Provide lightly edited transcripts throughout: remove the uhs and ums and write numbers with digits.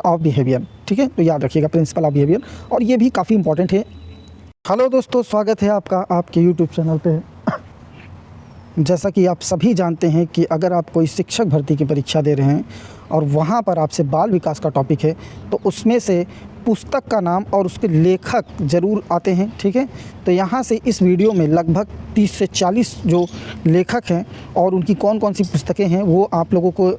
Of behaviour. ठीक है, तो याद रखिएगा प्रिंसिपल ऑफ बिहेवियर, और ये भी काफ़ी इंपॉर्टेंट है। हेलो दोस्तों, स्वागत है आपका आपके यूट्यूब चैनल पे। जैसा कि आप सभी जानते हैं कि अगर आप कोई शिक्षक भर्ती की परीक्षा दे रहे हैं और वहाँ पर आपसे बाल विकास का टॉपिक है, तो उसमें से पुस्तक का नाम और उसके लेखक ज़रूर आते हैं। ठीक है, तो यहाँ से इस वीडियो में लगभग 30 से 40 जो लेखक हैं और उनकी कौन कौन सी पुस्तकें हैं वो आप लोगों को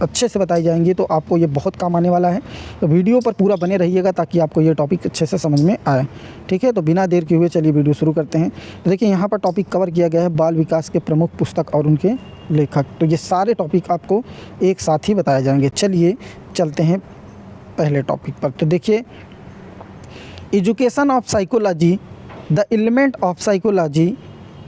अच्छे से बताई जाएंगी, तो आपको ये बहुत काम आने वाला है। तो वीडियो पर पूरा बने रहिएगा ताकि आपको ये टॉपिक अच्छे से समझ में आए। ठीक है, तो बिना देर किए हुए चलिए वीडियो शुरू करते हैं। तो देखिए यहाँ पर टॉपिक कवर किया गया है बाल विकास के प्रमुख पुस्तक और उनके लेखक। तो ये सारे टॉपिक आपको एक साथ ही बताए जाएंगे। चलिए चलते हैं पहले टॉपिक पर। तो देखिए, education of psychology, the element of psychology,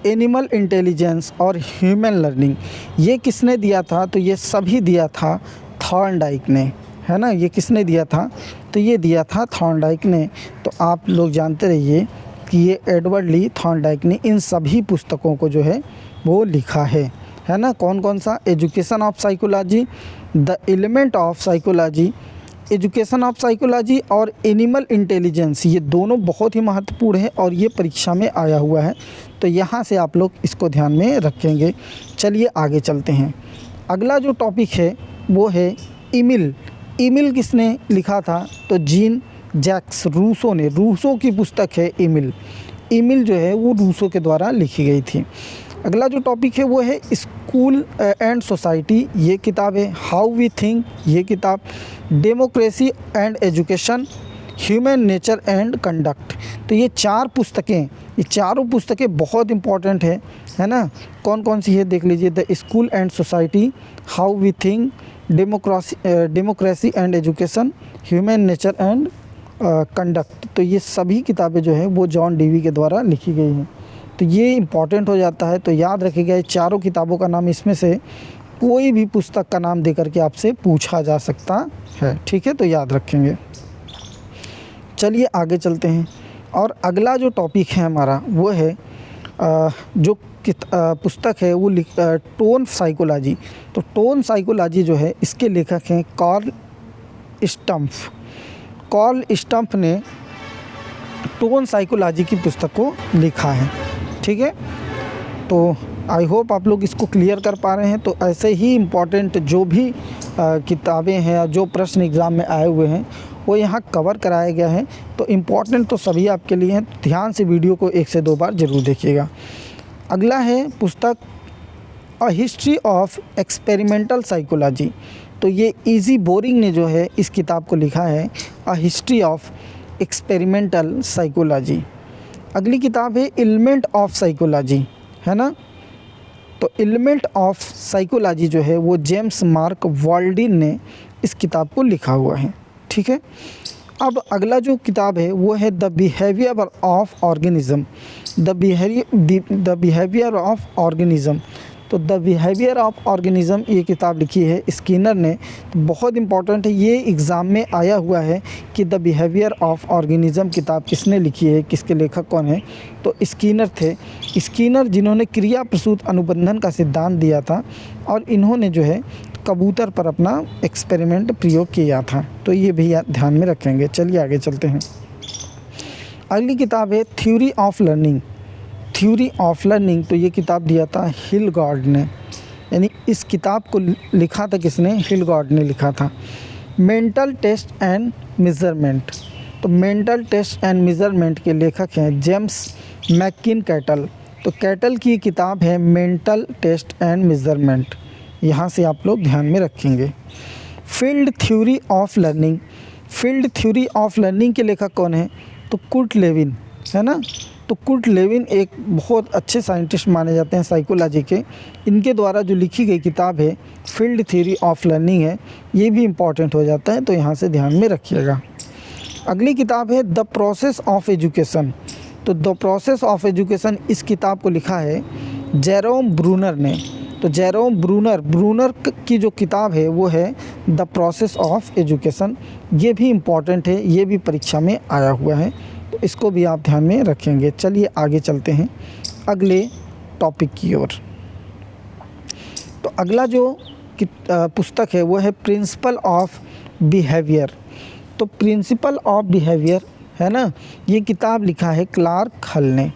animal intelligence और ह्यूमन लर्निंग, ये किसने दिया था? तो ये सभी दिया था थॉर्नडाइक ने, है ना। ये किसने दिया था? तो ये दिया था थॉर्नडाइक ने। तो आप लोग जानते रहिए कि ये एडवर्ड ली थॉर्नडाइक ने इन सभी पुस्तकों को जो है वो लिखा है ना। कौन कौन सा? Education of psychology, the element of psychology, education of psychology और एनिमल इंटेलिजेंस, ये दोनों बहुत ही महत्वपूर्ण है और ये परीक्षा में आया हुआ है। तो यहाँ से आप लोग इसको ध्यान में रखेंगे। चलिए आगे चलते हैं। अगला जो टॉपिक है वो है ईमिल। ईमिल किसने लिखा था? तो जीन जैक्स रूसो ने, रूसो की पुस्तक है ईमिल। ईमिल जो है वो रूसो के द्वारा लिखी गई थी। अगला जो टॉपिक है वो है स्कूल एंड सोसाइटी, ये किताब है। हाउ वी थिंक, ये किताब। Democracy and education, human nature and conduct. तो ये चार पुस्तकें, ये चारों पुस्तकें बहुत इंपॉर्टेंट है ना। कौन कौन सी है देख लीजिए। The school and society, how we think, democracy and education, human nature and conduct. तो ये सभी किताबें जो है वो जॉन डीवी के द्वारा लिखी गई हैं। तो ये इम्पॉर्टेंट हो जाता है। तो याद रखिएगा ये चारों किताबों का नाम, इसमें से कोई भी पुस्तक का नाम देकर के आपसे पूछा जा सकता है। ठीक है, तो याद रखेंगे। चलिए आगे चलते हैं। और अगला जो टॉपिक है हमारा वो है जो पुस्तक है वो टोन साइकोलॉजी। तो टोन साइकोलॉजी जो है इसके लेखक हैं कार्ल स्टम्फ। कार्ल स्टम्फ ने टोन साइकोलॉजी की पुस्तक को लिखा है। ठीक है, तो आई होप आप लोग इसको क्लियर कर पा रहे हैं। तो ऐसे ही इम्पॉर्टेंट जो भी किताबें हैं या जो प्रश्न एग्ज़ाम में आए हुए हैं वो यहाँ कवर कराया गया है। तो इम्पॉर्टेंट तो सभी आपके लिए हैं। ध्यान से वीडियो को 1 से 2 बार ज़रूर देखिएगा। अगला है पुस्तक a history of experimental psychology. तो ये इजी बोरिंग ने जो है इस किताब को लिखा है, a history of experimental psychology. अगली किताब है एलिमेंट ऑफ साइकोलॉजी, है ना। तो एलिमेंट ऑफ साइकोलॉजी जो है वो जेम्स मार्क वाल्डिन ने इस किताब को लिखा हुआ है। ठीक है, अब अगला जो किताब है वो है the behaviour of organism, the behaviour of organism. तो द बिहेवियर ऑफ ऑर्गेनिज्म ये किताब लिखी है स्किनर ने। तो बहुत इंपॉर्टेंट है, ये एग्ज़ाम में आया हुआ है कि द बिहेवियर ऑफ ऑर्गेनिज्म किताब किसने लिखी है, किसके लेखक कौन है? तो स्किनर थे। स्किनर जिन्होंने क्रिया प्रसूत अनुबंधन का सिद्धांत दिया था और इन्होंने जो है कबूतर पर अपना एक्सपेरिमेंट प्रयोग किया था। तो ये भी ध्यान में रखेंगे। चलिए आगे चलते हैं। अगली किताब है theory of learning. Theory of learning, तो ये किताब दिया था हिलगार्ड ने, यानी इस किताब को लिखा था किसने? हिलगार्ड ने लिखा था। Mental test and measurement. तो मेंटल टेस्ट एंड मेजरमेंट के लेखक हैं जेम्स मैकिन कैटल। तो कैटल की किताब है मेंटल टेस्ट एंड मेजरमेंट। यहाँ से आप लोग ध्यान में रखेंगे। Field theory of learning. Field theory of learning के लेखक कौन है? तो कुर्ट लेविन, है ना। तो कुर्ट लेविन एक बहुत अच्छे साइंटिस्ट माने जाते हैं साइकोलॉजी के। इनके द्वारा जो लिखी गई किताब है फील्ड थ्योरी ऑफ लर्निंग है, ये भी इम्पॉर्टेंट हो जाता है। तो यहाँ से ध्यान में रखिएगा। अगली किताब है द प्रोसेस ऑफ एजुकेशन। तो द प्रोसेस ऑफ एजुकेशन इस किताब को लिखा है जेरोम ब्रूनर ने। तो जेरोम ब्रूनर की जो किताब है वो है द प्रोसेस ऑफ एजुकेशन। ये भी इम्पॉर्टेंट है, ये भी परीक्षा में आया हुआ है। तो इसको भी आप ध्यान में रखेंगे। चलिए आगे चलते हैं अगले टॉपिक की ओर। तो अगला जो पुस्तक है वो है प्रिंसिपल ऑफ बिहेवियर। तो प्रिंसिपल ऑफ बिहेवियर, है ना, ये किताब लिखा है क्लार्क हल ने।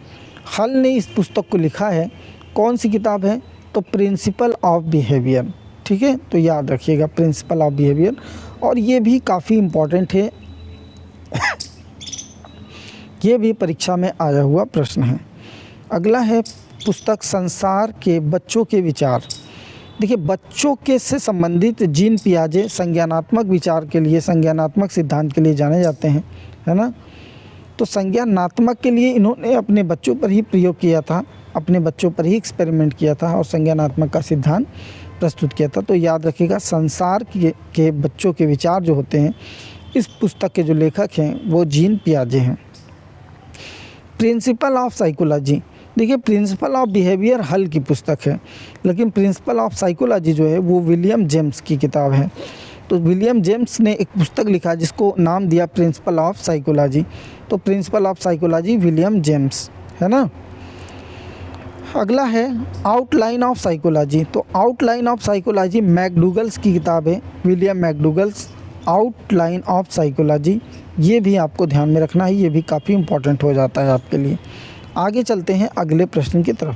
हल ने इस पुस्तक को लिखा है। कौन सी किताब है? तो प्रिंसिपल ऑफ बिहेवियर। ठीक है, तो याद रखिएगा प्रिंसिपल ऑफ बिहेवियर, और ये भी काफ़ी इम्पोर्टेंट है। ये भी परीक्षा में आया हुआ प्रश्न है। अगला है पुस्तक संसार के बच्चों के विचार। देखिए, बच्चों के से संबंधित जीन पियाजे संज्ञानात्मक विचार के लिए, संज्ञानात्मक सिद्धांत के लिए जाने जाते हैं, है ना। तो संज्ञानात्मक के लिए इन्होंने अपने बच्चों पर ही प्रयोग किया था, अपने बच्चों पर ही एक्सपेरिमेंट किया था और संज्ञानात्मक का सिद्धांत प्रस्तुत किया था। तो याद रखिएगा संसार के बच्चों के विचार जो होते हैं, इस पुस्तक के जो लेखक हैं वो जीन पियाजे हैं। प्रिंसिपल ऑफ साइकोलॉजी, देखिए प्रिंसिपल ऑफ बिहेवियर हल की पुस्तक है, लेकिन प्रिंसिपल ऑफ साइकोलॉजी जो है वो विलियम जेम्स की किताब है। तो विलियम जेम्स ने एक पुस्तक लिखा जिसको नाम दिया प्रिंसिपल ऑफ साइकोलॉजी। तो principle of psychology William James, है ना। अगला है आउटलाइन ऑफ साइकोलॉजी। तो आउटलाइन ऑफ साइकोलॉजी मैकडूगल्स की किताब है, विलियम मैकडूगल्स आउटलाइन ऑफ साइकोलॉजी। ये भी आपको ध्यान में रखना है, ये भी काफ़ी इंपॉर्टेंट हो जाता है आपके लिए। आगे चलते हैं अगले प्रश्न की तरफ।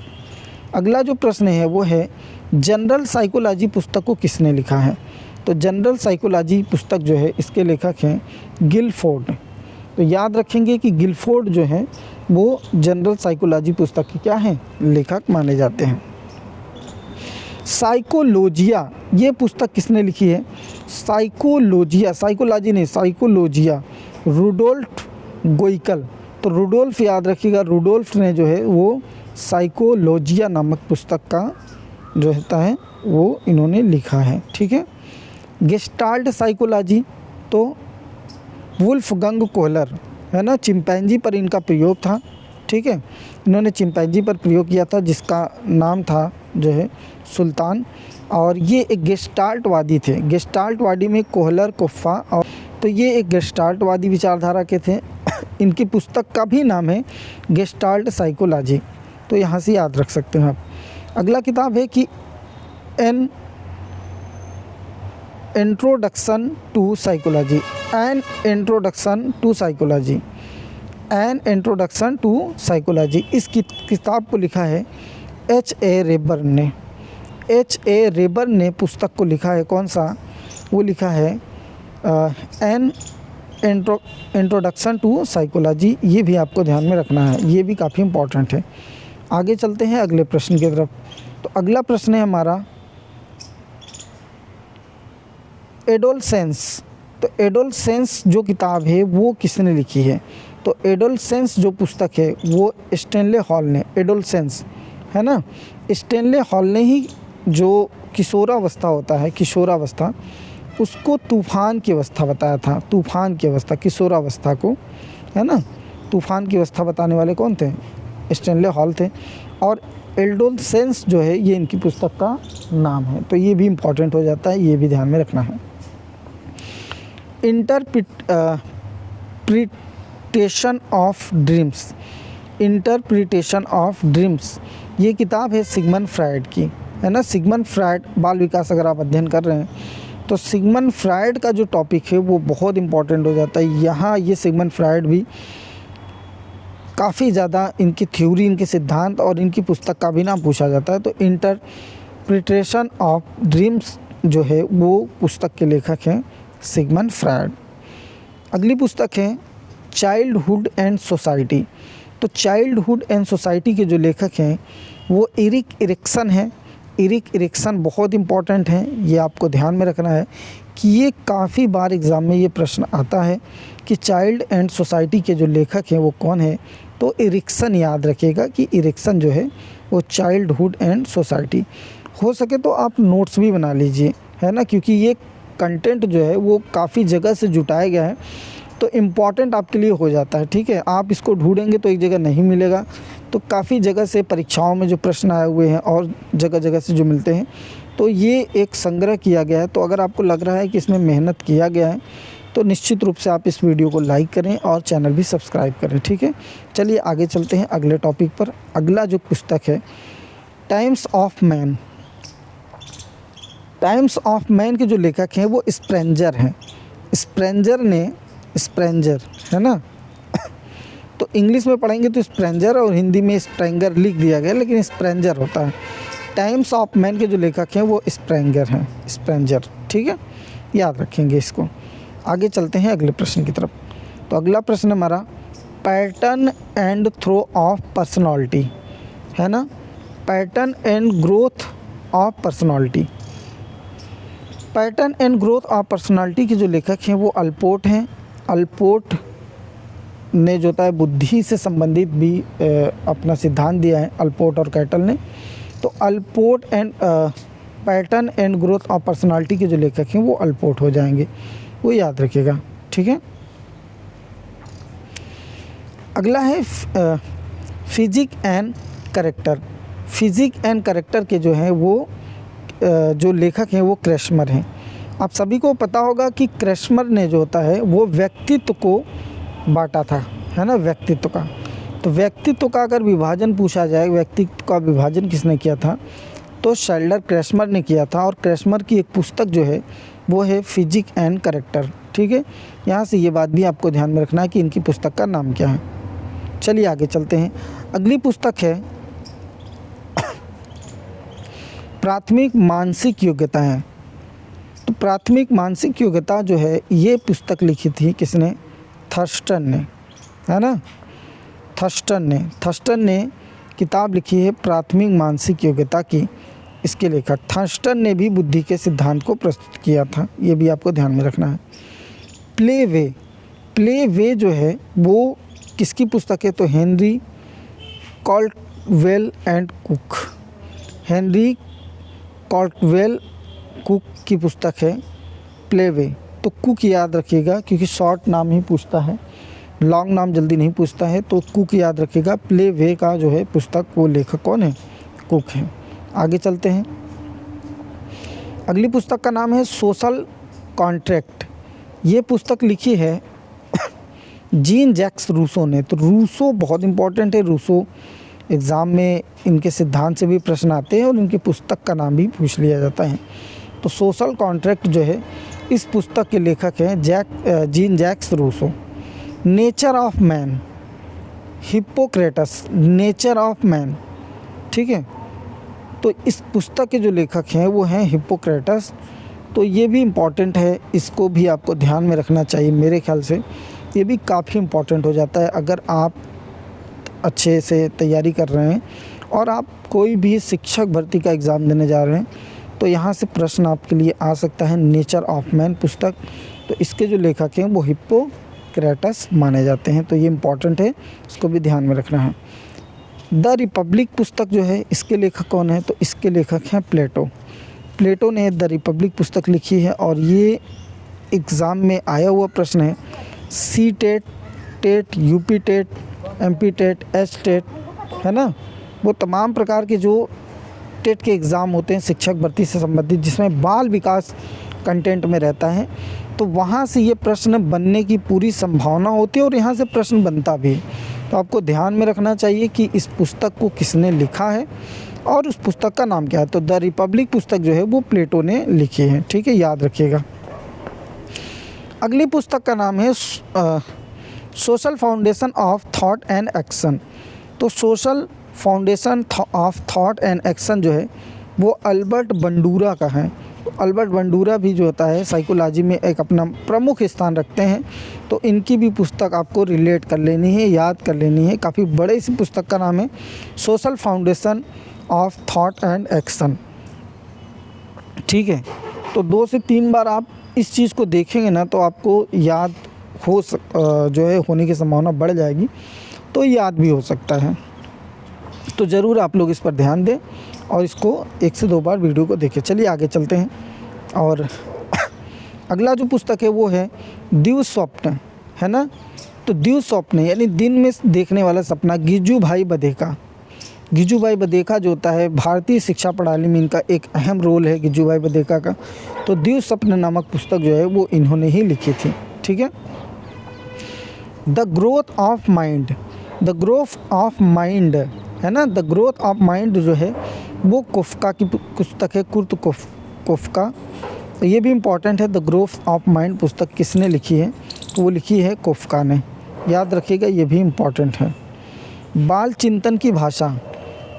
अगला जो प्रश्न है वो है जनरल साइकोलॉजी पुस्तक को किसने लिखा है? तो जनरल साइकोलॉजी पुस्तक जो है इसके लेखक हैं गिलफोर्ड। तो याद रखेंगे कि गिलफोर्ड जो है वो जनरल साइकोलॉजी पुस्तक के क्या हैं? लेखक माने जाते हैं। साइकोलॉजिया ये पुस्तक किसने लिखी है? साइकोलॉजिया, साइकोलॉजी नहीं, साइकोलॉजिया, रुडोल्फ गोइकल। तो रुडोल्फ याद रखिएगा, रुडोल्फ ने जो है वो साइकोलॉजिया नामक पुस्तक का जो होता है वो इन्होंने लिखा है। ठीक है। गेस्टाल्ट साइकोलॉजी, तो वुल्फगंग कोहलर, है ना, चिंपैंजी पर इनका प्रयोग था। ठीक है, इन्होंने चिंपैंजी पर प्रयोग किया था जिसका नाम था जो है सुल्तान, और ये एक गेस्टाल्टवादी थे। गेस्टाल्टवादी में कोहलर, कोफ्फा, और तो ये एक गेस्टाल्टवादी विचारधारा के थे। इनकी पुस्तक का भी नाम है गेस्टाल्ट साइकोलॉजी, तो यहाँ से याद रख सकते हैं आप। अगला किताब है कि an introduction to psychology, an introduction to psychology, an introduction to psychology. इस किताब को लिखा है H.A. रेबर ने। H.A. रेबर ने पुस्तक को लिखा है, कौन सा? वो लिखा है एन इंट्रोडक्शन टू साइकोलॉजी। ये भी आपको ध्यान में रखना है, ये भी काफ़ी इम्पोर्टेंट है। आगे चलते हैं अगले प्रश्न की तरफ। तो अगला प्रश्न है हमारा एडोलसेंस। तो एडोलसेंस जो किताब है वो किसने लिखी है? तो एडोलसेंस जो पुस्तक है वो स्टैनले हॉल ने, एडोलसेंस, है ना, स्टैनले हॉल ने ही जो किशोरावस्था होता है, किशोरावस्था, उसको तूफ़ान की अवस्था बताया था। तूफ़ान की अवस्था, किशोरावस्था को, है ना, तूफ़ान की अवस्था बताने वाले कौन थे? स्टैनले हॉल थे। और एडोलसेंस जो है ये इनकी पुस्तक का नाम है। तो ये भी इम्पॉर्टेंट हो जाता है, ये भी ध्यान में रखना है। Interpretation of dreams, interpretation of dreams, ये किताब है सिगमंड फ्रायड की, है ना। सिगमंड फ्रायड बाल विकास अगर आप अध्ययन कर रहे हैं तो सिगमंड फ्रायड का जो टॉपिक है वो बहुत इंपॉर्टेंट हो जाता है। यहाँ ये सिगमंड फ्रायड भी काफ़ी ज़्यादा इनकी थ्योरी, इनके सिद्धांत और इनकी पुस्तक का भी नाम पूछा जाता है। तो इंटरप्रिटेशन ऑफ ड्रीम्स जो है वो पुस्तक के लेखक हैं सिगमंड फ्रायड। अगली पुस्तक है चाइल्डहुड एंड सोसाइटी। तो चाइल्डहुड एंड सोसाइटी के जो लेखक हैं वो एरिक एरिक्सन हैं। एरिक एरिक्सन बहुत इंपॉर्टेंट हैं, ये आपको ध्यान में रखना है कि ये काफ़ी बार एग्ज़ाम में ये प्रश्न आता है कि चाइल्ड एंड सोसाइटी के जो लेखक हैं वो कौन है? तो एरिक्सन याद रखिएगा कि एरिक्सन जो है वो चाइल्डहुड एंड सोसाइटी। हो सके तो आप नोट्स भी बना लीजिए, है ना, क्योंकि ये कंटेंट जो है वो काफ़ी जगह से जुटाया गया है, तो इम्पॉर्टेंट आपके लिए हो जाता है। ठीक है, आप इसको ढूंढेंगे तो एक जगह नहीं मिलेगा, तो काफ़ी जगह से परीक्षाओं में जो प्रश्न आए हुए हैं और जगह जगह से जो मिलते हैं, तो ये एक संग्रह किया गया है। तो अगर आपको लग रहा है कि इसमें मेहनत किया गया है तो निश्चित रूप से आप इस वीडियो को लाइक करें और चैनल भी सब्सक्राइब करें। ठीक है, चलिए आगे चलते हैं अगले टॉपिक पर। अगला जो पुस्तक है times of man. Times of man के जो लेखक हैं वो स्प्रेंजर हैं। स्प्रेंजर ने स्प्रेंजर, है ना। तो इंग्लिश में पढ़ेंगे तो स्प्रेंजर और हिंदी में स्प्रेंगर लिख दिया गया, लेकिन स्प्रेंजर होता है। टाइम्स ऑफ मैन के जो लेखक हैं वो स्प्रेंगर हैं, स्प्रेंजर, ठीक है, याद रखेंगे इसको। आगे चलते हैं अगले प्रश्न की तरफ। तो अगला प्रश्न हमारा pattern and throw of personality, है ना, pattern and growth of personality. Pattern and growth of personality के जो लेखक हैं वो अल्पोर्ट हैं। अल्पोर्ट ने जो होता है बुद्धि से संबंधित भी अपना सिद्धांत दिया है, अल्पोर्ट और कैटल ने। तो Allport and pattern and growth of personality के जो लेखक हैं वो अल्पोर्ट हो जाएंगे, वो याद रखिएगा, ठीक है। अगला है physique and character. Physique and character के जो हैं वो जो लेखक हैं वो क्रेशमर हैं। आप सभी को पता होगा कि क्रेशमर ने जो होता है वो व्यक्तित्व को बांटा था, है ना, व्यक्तित्व का। तो व्यक्तित्व का अगर विभाजन पूछा जाए, व्यक्तित्व का विभाजन किसने किया था, तो शेल्डर क्रेशमर ने किया था। और क्रेशमर की एक पुस्तक जो है वो है फिजिक एंड कैरेक्टर, ठीक है। यहाँ से ये बात भी आपको ध्यान में रखना है कि इनकी पुस्तक का नाम क्या है। चलिए आगे चलते हैं। अगली पुस्तक है प्राथमिक मानसिक योग्यताएं। तो प्राथमिक मानसिक योग्यता जो है ये पुस्तक लिखी थी किसने, थर्स्टन ने, है ना, थर्स्टन ने किताब लिखी है प्राथमिक मानसिक योग्यता की। इसके लेखक थर्स्टन ने भी बुद्धि के सिद्धांत को प्रस्तुत किया था, ये भी आपको ध्यान में रखना है। प्ले वे जो है वो किसकी पुस्तक है, तो Henry Caldwell and Cook, Henry Caldwell Cook की पुस्तक है प्ले वे। तो कुक याद रखिएगा क्योंकि शॉर्ट नाम ही पूछता है, लॉन्ग नाम जल्दी नहीं पूछता है, तो कुक याद रखिएगा। प्ले वे का जो है पुस्तक वो लेखक कौन है, कुक है। आगे चलते हैं। अगली पुस्तक का नाम है सोशल कॉन्ट्रैक्ट। ये पुस्तक लिखी है जीन जैक्स रूसो ने। तो रूसो बहुत इंपॉर्टेंट है, रूसो एग्ज़ाम में इनके सिद्धांत से भी प्रश्न आते हैं और इनकी पुस्तक का नाम भी पूछ लिया जाता है। तो सोशल कॉन्ट्रैक्ट जो है इस पुस्तक के लेखक हैं Jean Jacques Rousseau. Nature of man, Hippocrates, nature of man, ठीक है। तो इस पुस्तक के जो लेखक हैं वो हैं हिप्पोक्रेटस। तो ये भी इम्पॉर्टेंट है, इसको भी आपको ध्यान में रखना चाहिए। मेरे ख्याल से ये भी काफ़ी इम्पॉर्टेंट हो जाता है अगर आप अच्छे से तैयारी कर रहे हैं और आप कोई भी शिक्षक भर्ती का एग्ज़ाम देने जा रहे हैं, तो यहाँ से प्रश्न आपके लिए आ सकता है। नेचर ऑफ मैन पुस्तक, तो इसके जो लेखक हैं वो हिप्पोक्रेटस माने जाते हैं, तो ये इम्पॉर्टेंट है, इसको भी ध्यान में रखना है। द रिपब्लिक पुस्तक जो है इसके लेखक कौन है, तो इसके लेखक हैं प्लेटो। प्लेटो ने द रिपब्लिक पुस्तक लिखी है और ये एग्ज़ाम में आया हुआ प्रश्न है। C TET, TET, UP TET, MP TET, H TET, है ना, वो तमाम प्रकार के जो टेट के एग्ज़ाम होते हैं शिक्षक भर्ती से संबंधित, जिसमें बाल विकास कंटेंट में रहता है, तो वहाँ से ये प्रश्न बनने की पूरी संभावना होती है और यहाँ से प्रश्न बनता भी है। तो आपको ध्यान में रखना चाहिए कि इस पुस्तक को किसने लिखा है और उस पुस्तक का नाम क्या है। तो द रिपब्लिक पुस्तक जो है वो प्लेटो ने लिखी है, ठीक है, याद रखिएगा। अगली पुस्तक का नाम है social foundation of thought and action. तो social foundation of thought and action जो है वो अल्बर्ट बंडूरा का है। तो अल्बर्ट बंडूरा भी जो होता है साइकोलॉजी में एक अपना प्रमुख स्थान रखते हैं, तो इनकी भी पुस्तक आपको रिलेट कर लेनी है, याद कर लेनी है। काफ़ी बड़े इस पुस्तक का नाम है social foundation of thought and action, ठीक है। तो 2 से 3 बार आप इस चीज़ को देखेंगे ना तो आपको याद जो है होने की संभावना बढ़ जाएगी, तो याद भी हो सकता है। तो ज़रूर आप लोग इस पर ध्यान दें और इसको 1 से 2 बार वीडियो को देखें। चलिए आगे चलते हैं। और अगला जो पुस्तक है वो है दिव्य स्वप्न, है ना। तो दिव्य स्वप्न यानी दिन में देखने वाला सपना, गिजुभाई बधेका। गिजुभाई बधेका जो होता है भारतीय शिक्षा प्रणाली में इनका एक अहम रोल है गिजुभाई बधेका का। तो दिव्य स्वप्न नामक पुस्तक जो है वो इन्होंने ही लिखी थी, ठीक है। The growth of mind, the growth of mind, है ना, द ग्रोथ ऑफ माइंड जो है वो कोफ्का की पुस्तक है, कुर्त कोफ्का। तो ये भी इम्पॉर्टेंट है। द ग्रोथ ऑफ माइंड पुस्तक किसने लिखी है, तो वो लिखी है कोफ्का ने, याद रखिएगा, ये भी इम्पॉर्टेंट है। बाल चिंतन की भाषा,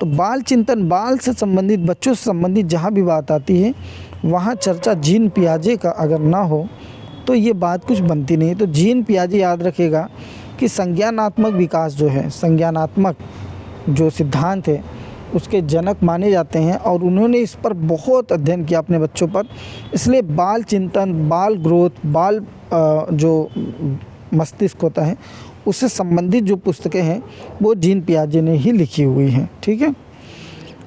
तो बाल चिंतन, बाल से संबंधित, बच्चों से संबंधित जहाँ भी बात आती है वहाँ चर्चा जीन पियाजे का अगर ना हो तो ये बात कुछ बनती नहीं। तो जीन पियाजे याद रखिएगा कि संज्ञानात्मक विकास जो है, संज्ञानात्मक जो सिद्धांत है उसके जनक माने जाते हैं और उन्होंने इस पर बहुत अध्ययन किया अपने बच्चों पर। इसलिए बाल चिंतन, बाल ग्रोथ, बाल जो मस्तिष्क होता है उससे संबंधित जो पुस्तकें हैं वो जीन पियाजे ने ही लिखी हुई हैं, ठीक है।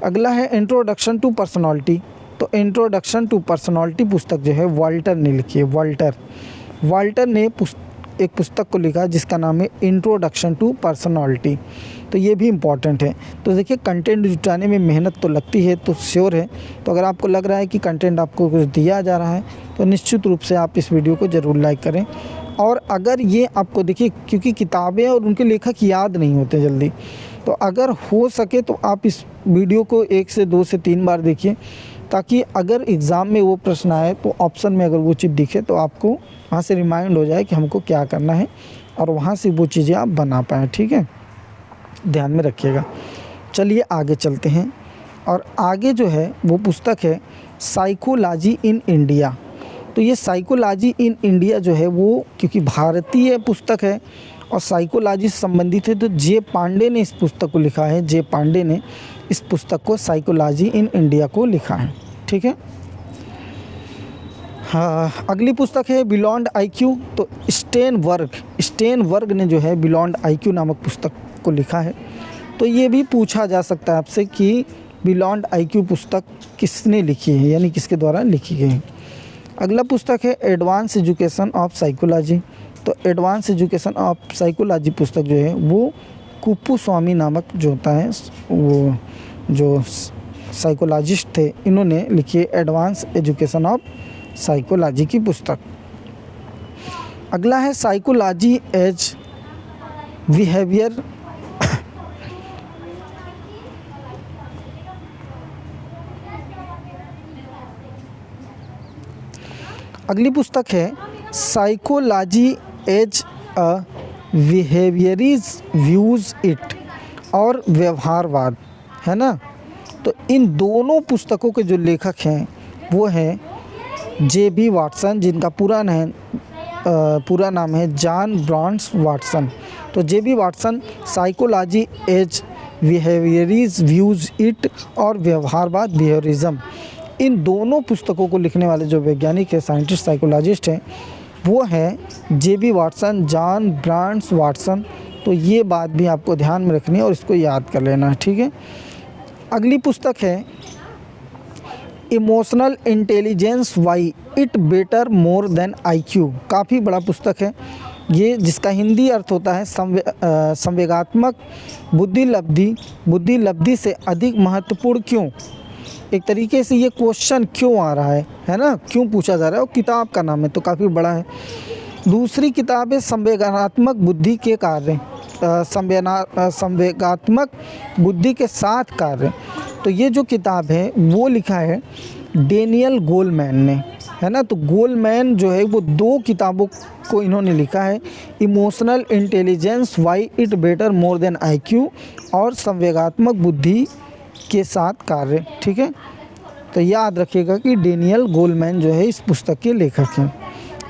अगला है इंट्रोडक्शन टू पर्सनालिटी। तो इंट्रोडक्शन टू पर्सनालिटी पुस्तक जो है वाल्टर ने लिखी है। वाल्टर ने एक पुस्तक को लिखा जिसका नाम है इंट्रोडक्शन टू पर्सनालिटी। तो ये भी इम्पॉर्टेंट है। तो देखिए, कंटेंट जुटाने में मेहनत तो लगती है, तो श्योर है। तो अगर आपको लग रहा है कि कंटेंट आपको कुछ दिया जा रहा है तो निश्चित रूप से आप इस वीडियो को ज़रूर लाइक करें। और अगर ये आपको, देखिए, क्योंकि किताबें और उनके लेखक याद नहीं होते जल्दी, तो अगर हो सके तो आप इस वीडियो को 1 से 2 से 3 बार देखिए, ताकि अगर एग्ज़ाम में वो प्रश्न आए तो ऑप्शन में अगर वो चीज़ दिखे तो आपको वहाँ से रिमाइंड हो जाए कि हमको क्या करना है और वहाँ से वो चीज़ें आप बना पाएँ, ठीक है। ध्यान में रखिएगा। चलिए आगे चलते हैं, और आगे जो है वो पुस्तक है साइकोलॉजी इन इंडिया। तो ये साइकोलॉजी इन इंडिया जो है वो, क्योंकि भारतीय पुस्तक है और साइकोलॉजी से संबंधित है, तो जे पांडे ने इस पुस्तक को लिखा है। जे पांडे ने इस पुस्तक को, साइकोलॉजी इन इंडिया को लिखा है, ठीक है। हाँ, अगली पुस्तक है बियॉन्ड आईक्यू। तो स्टेनबर्ग ने जो है बियॉन्ड आईक्यू नामक पुस्तक को लिखा है। तो ये भी पूछा जा सकता है आपसे कि बियॉन्ड आईक्यू पुस्तक किसने लिखी है, यानी किसके द्वारा लिखी गई है। अगला पुस्तक है एडवांस एजुकेशन ऑफ साइकोलॉजी। तो एडवांस एजुकेशन ऑफ साइकोलॉजी पुस्तक जो है वो कुप्पुस्वामी नामक जो होता है, वो जो साइकोलॉजिस्ट थे, इन्होंने लिखी है एडवांस एजुकेशन ऑफ साइकोलॉजी की पुस्तक। अगला है साइकोलॉजी एज बिहेवियर। अगली पुस्तक है psychology as a behaviourist views it, और व्यवहारवाद, है ना। तो इन दोनों पुस्तकों के जो लेखक हैं वो हैं जे.बी. वाटसन, जिनका पूरा नाम है जॉन ब्रांड्स वाटसन। तो J B. Watson psychology as behaviourist views it और व्यवहारवाद बिहेवियरिज्म, इन दोनों पुस्तकों को लिखने वाले जो वैज्ञानिक है, साइंटिस्ट, साइकोलॉजिस्ट हैं, वो हैं JB. Watson, John Broadus Watson. तो ये बात भी आपको ध्यान में रखनी है और इसको याद कर लेना है, ठीक है। अगली पुस्तक है emotional intelligence why it better more than IQ. काफ़ी बड़ा पुस्तक है ये, जिसका हिंदी अर्थ होता है संवेगात्मक बुद्धि लब्धि से अधिक महत्वपूर्ण क्यों। एक तरीके से ये क्वेश्चन क्यों आ रहा है ना, क्यों पूछा जा रहा है, और किताब का नाम है, तो काफ़ी बड़ा है। दूसरी किताब है संवेगात्मक बुद्धि के कार्य, संवेगात्मक बुद्धि के 7 कार्य। तो ये जो किताब है वो लिखा है डेनियल गोलमैन ने, है ना। तो गोलमैन जो है वो 2 किताबों को इन्होंने लिखा है, emotional intelligence why it better more than IQ और संवेगात्मक बुद्धि के 7 कार्य, ठीक है। तो याद रखिएगा कि डेनियल गोलमैन जो है इस पुस्तक के लेखक हैं।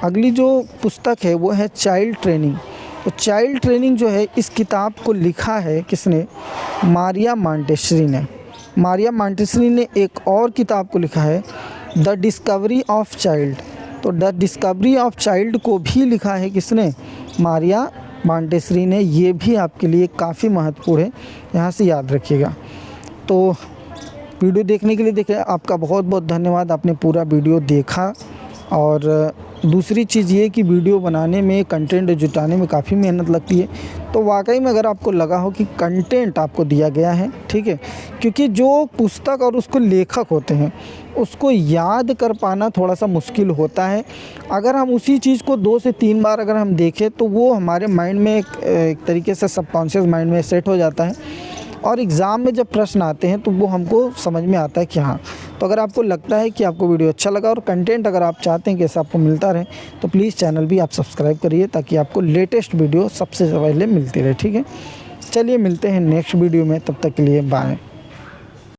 अगली जो पुस्तक है वो है चाइल्ड ट्रेनिंग। तो चाइल्ड ट्रेनिंग जो है, इस किताब को लिखा है किसने, मारिया मॉन्टेसरी ने। मारिया मॉन्टेसरी ने एक और किताब को लिखा है द डिस्कवरी ऑफ चाइल्ड। तो द डिस्कवरी ऑफ चाइल्ड को भी लिखा है किसने, मारिया मॉन्टेसरी ने। ये भी आपके लिए काफ़ी महत्वपूर्ण है, यहाँ से याद रखिएगा। तो वीडियो देखने के लिए देखिए आपका बहुत बहुत धन्यवाद, आपने पूरा वीडियो देखा। और दूसरी चीज़ ये कि वीडियो बनाने में, कंटेंट जुटाने में काफ़ी मेहनत लगती है। तो वाकई में अगर आपको लगा हो कि कंटेंट आपको दिया गया है, ठीक है, क्योंकि जो पुस्तक और उसको लेखक होते हैं उसको याद कर पाना थोड़ा सा मुश्किल होता है। अगर हम उसी चीज़ को 2 से 3 बार अगर हम देखें तो वो हमारे माइंड में एक तरीके से सबकॉन्शियस माइंड में सेट हो जाता है, और एग्ज़ाम में जब प्रश्न आते हैं तो वो हमको समझ में आता है कि हाँ। तो अगर आपको लगता है कि आपको वीडियो अच्छा लगा और कंटेंट अगर आप चाहते हैं कि ऐसा आपको मिलता रहे तो प्लीज़ चैनल भी आप सब्सक्राइब करिए, ताकि आपको लेटेस्ट वीडियो सबसे पहले मिलती रहे। ठीक है, चलिए मिलते हैं नेक्स्ट वीडियो में, तब तक के लिए बाय।